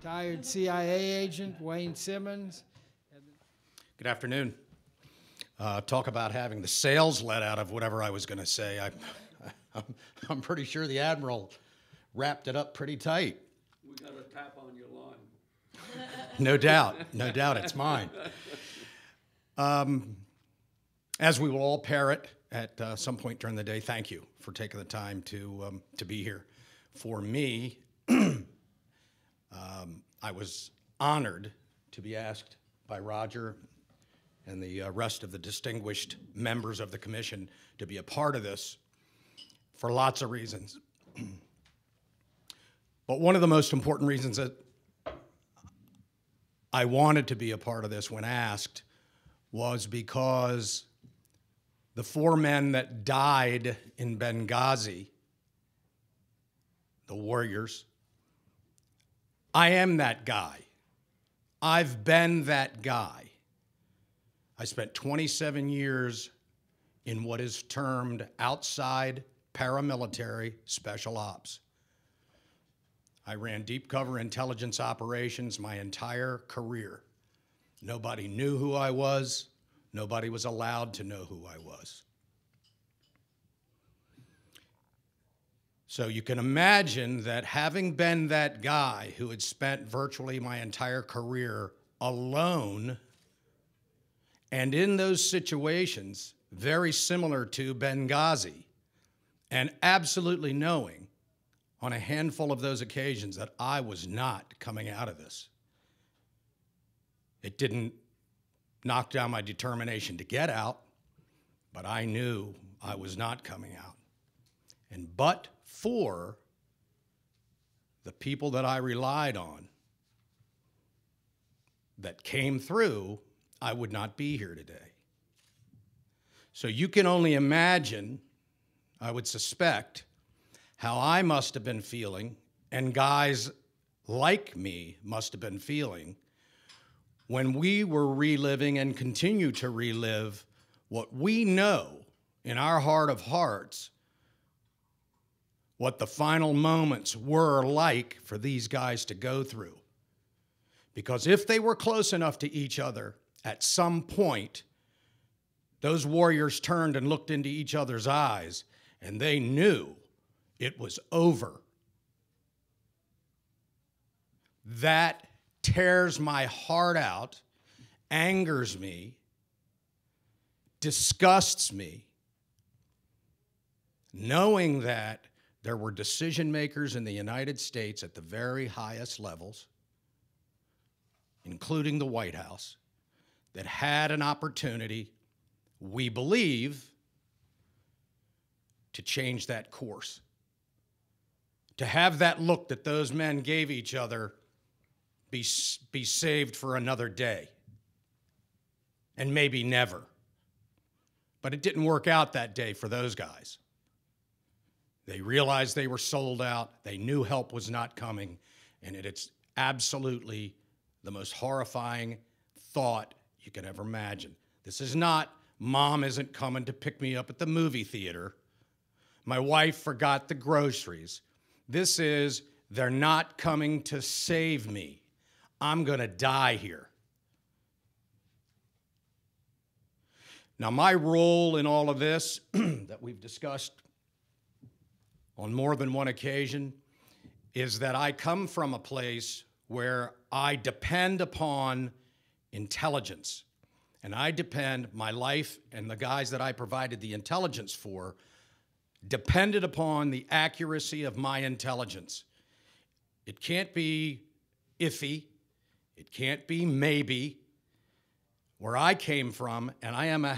retired CIA agent Wayne Simmons. Good afternoon. Talk about having the sails let out of whatever I was going to say. I'm pretty sure the Admiral wrapped it up pretty tight. We got a tap on your line. No doubt, it's mine. As we will all parrot at some point during the day, thank you for taking the time to be here. For me, I was honored to be asked by Roger and the rest of the distinguished members of the commission to be a part of this for lots of reasons. But one of the most important reasons that I wanted to be a part of this when asked was because the 4 men that died in Benghazi, the warriors, I am that guy. I've been that guy. I spent 27 years in what is termed outside paramilitary special ops. I ran deep cover intelligence operations my entire career. Nobody knew who I was. Nobody was allowed to know who I was. So you can imagine that having been that guy who had spent virtually my entire career alone, and in those situations, very similar to Benghazi, and absolutely knowing on a handful of those occasions that I was not coming out of this. It didn't knock down my determination to get out, but I knew I was not coming out. And but for the people that I relied on that came through, I would not be here today. So you can only imagine, I would suspect, how I must have been feeling, and guys like me must have been feeling, when we were reliving and continue to relive what we know in our heart of hearts, what the final moments were like for these guys to go through. Because if they were close enough to each other, at some point, those warriors turned and looked into each other's eyes, and they knew it was over. That tears my heart out, angers me, disgusts me, knowing that there were decision makers in the United States at the very highest levels, including the White House, that had an opportunity, we believe, to change that course. To have that look that those men gave each other be saved for another day, and maybe never. But it didn't work out that day for those guys. They realized they were sold out, they knew help was not coming, and it's absolutely the most horrifying thought you could ever imagine. This is not, Mom isn't coming to pick me up at the movie theater. My wife forgot the groceries. This is, they're not coming to save me. I'm going to die here. Now, my role in all of this that we've discussed on more than one occasion is that I come from a place where I depend upon intelligence. And I depend, my life and the guys that I provided the intelligence for, depended upon the accuracy of my intelligence. It can't be iffy. It can't be maybe. Where I came from, and I am a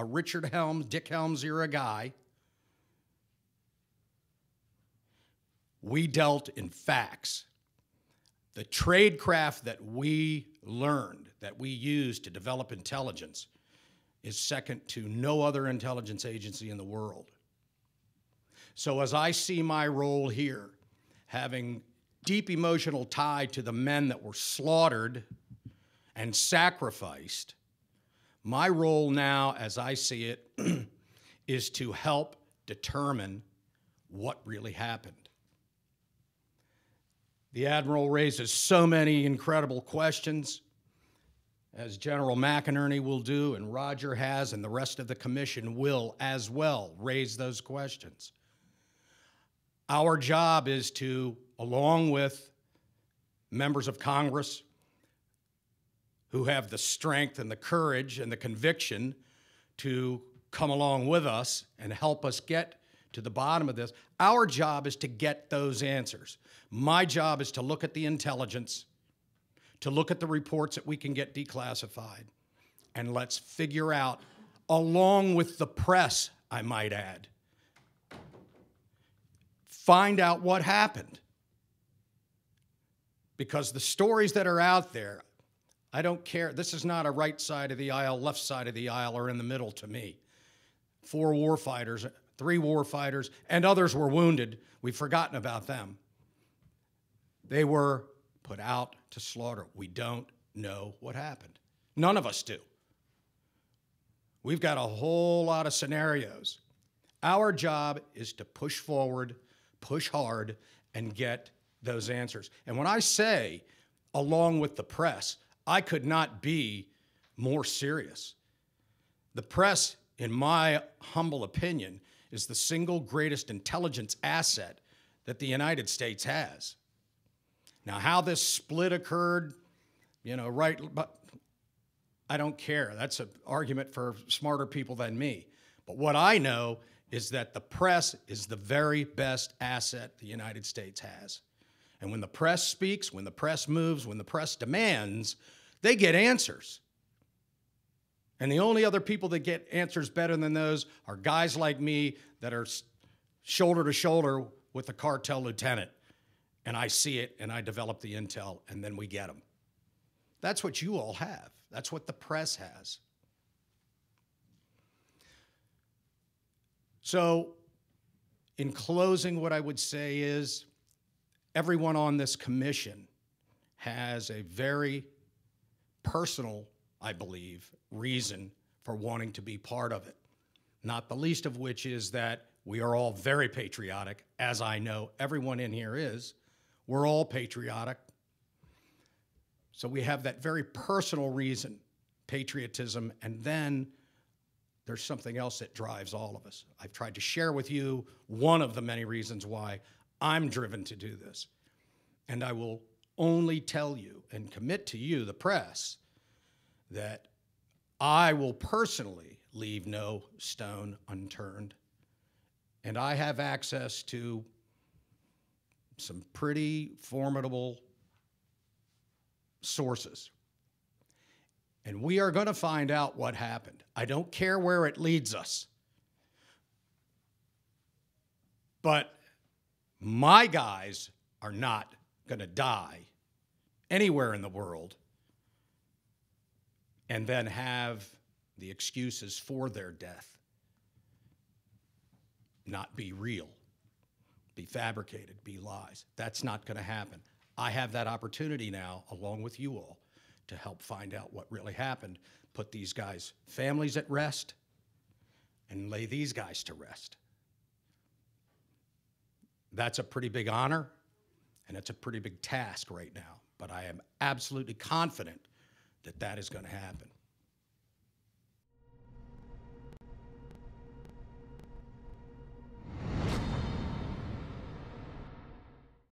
Richard Helms, Dick Helms era guy, we dealt in facts. The tradecraft that we learned, that we used to develop intelligence, is second to no other intelligence agency in the world. So as I see my role here, having deep emotional tie to the men that were slaughtered and sacrificed, my role now, as I see it, is to help determine what really happened. The Admiral raises so many incredible questions, as General McInerney will do, and Roger has, and the rest of the commission will as well raise those questions. Our job is to, along with members of Congress who have the strength and the courage and the conviction to come along with us and help us get to the bottom of this, our job is to get those answers. My job is to look at the intelligence, to look at the reports that we can get declassified, and let's figure out, along with the press, I might add, find out what happened. Because the stories that are out there, I don't care. This is not a right side of the aisle, left side of the aisle, or in the middle to me. 4 warfighters, 3 warfighters, and others were wounded. We've forgotten about them. They were put out to slaughter. We don't know what happened. None of us do. We've got a whole lot of scenarios. Our job is to push forward, push hard, and get those answers. And when I say, along with the press, I could not be more serious. The press, in my humble opinion, is the single greatest intelligence asset that the United States has. Now, how this split occurred, right, but I don't care. That's an argument for smarter people than me. But what I know is that the press is the very best asset the United States has. And when the press speaks, when the press moves, when the press demands, they get answers. And the only other people that get answers better than those are guys like me that are shoulder to shoulder with the cartel lieutenant. And I see it, and I develop the intel, and then we get them. That's what you all have. That's what the press has. So, in closing, what I would say is everyone on this commission has a very personal, I believe, reason for wanting to be part of it. Not the least of which is that we are all very patriotic, as I know everyone in here is. We're all patriotic. So we have that very personal reason, patriotism, and then there's something else that drives all of us. I've tried to share with you one of the many reasons why I'm driven to do this. And I will only tell you and commit to you, the press, that I will personally leave no stone unturned. And I have access to some pretty formidable sources. And we are going to find out what happened. I don't care where it leads us. But my guys are not going to die anywhere in the world and then have the excuses for their death not be real, be fabricated, be lies. That's not going to happen. I have that opportunity now, along with you all, to help find out what really happened, put these guys' families at rest, and lay these guys to rest. That's a pretty big honor, and it's a pretty big task right now, but I am absolutely confident that that is going to happen.